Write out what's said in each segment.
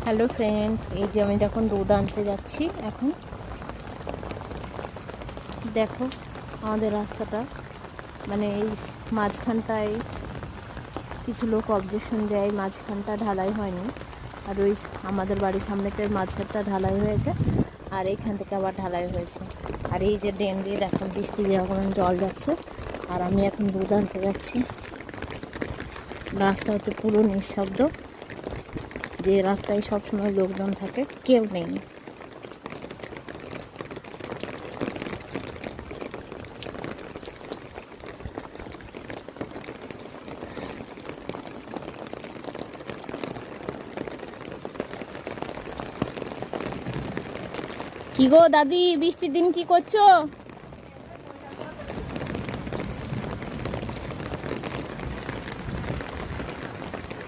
Hello friend, এই যে আমি যখন দুধ আনতে যাচ্ছি এখন দেখো আমাদের রাস্তাটা মানে এই মাঝখানটায় কিছু লোক অবজেকশন দেয়, মাঝখানটা ঢালাই হয়নি। আর ওই আমাদের বাড়ির সামনেটার মাঝখানটা ঢালাই হয়েছে, আর এইখান থেকে আবার ঢালাই হয়েছে। আর এই যে ড্রেন দিয়ে এখন বৃষ্টি যখন জল যাচ্ছে, আর আমি এখন দুধ আনতে যাচ্ছি। রাস্তা হচ্ছে পুরো নিঃশব্দ, যে রাস্তায় সবসময় লোকজন থাকে, কেউ নেই। কি গো দাদি, বৃষ্টির দিন কি করছো?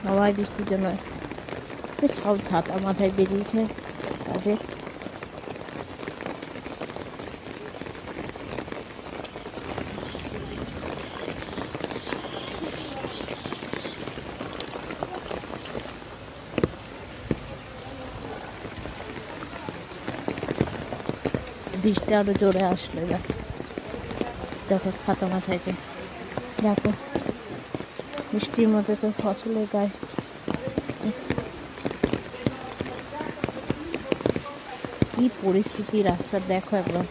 সবাই বৃষ্টির জন্য সব ছাতা মাথায় বেরিয়েছে কাজে। বৃষ্টি আরো জোরে আসলো, দেখো ছাতা মাথায় যে, দেখো বৃষ্টির মধ্যে তো ফসলের গায়ে কি পরিস্থিতি রাস্তার, দেখো একবার।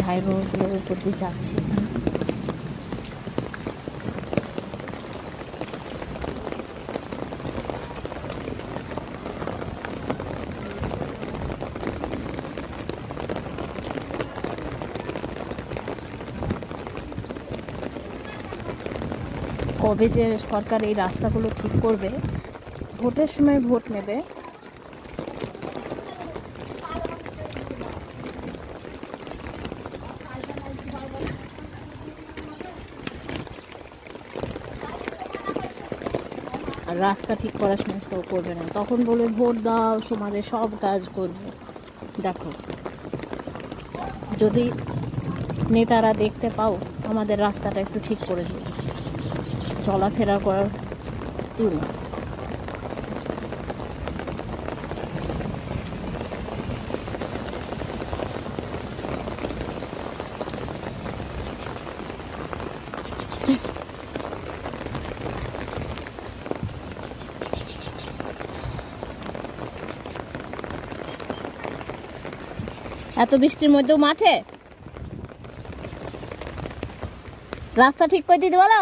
ঢাই রোডগুলোর উপর দিয়ে যাচ্ছি। কবে যে সরকার এই রাস্তাগুলো ঠিক করবে? ভোটের সময় ভোট নেবে, আর রাস্তা ঠিক করার সময় কেউ করবে না, তখন বলে ভোট দাও, সমাজে সব কাজ করবে। দেখো, যদি নেতারা দেখতে পাও আমাদের রাস্তাটা একটু ঠিক করে দিবে, চলাফেরা করার না। এত বৃষ্টির মধ্যেও মাঠে রাস্তা ঠিক করে দিতে বলো।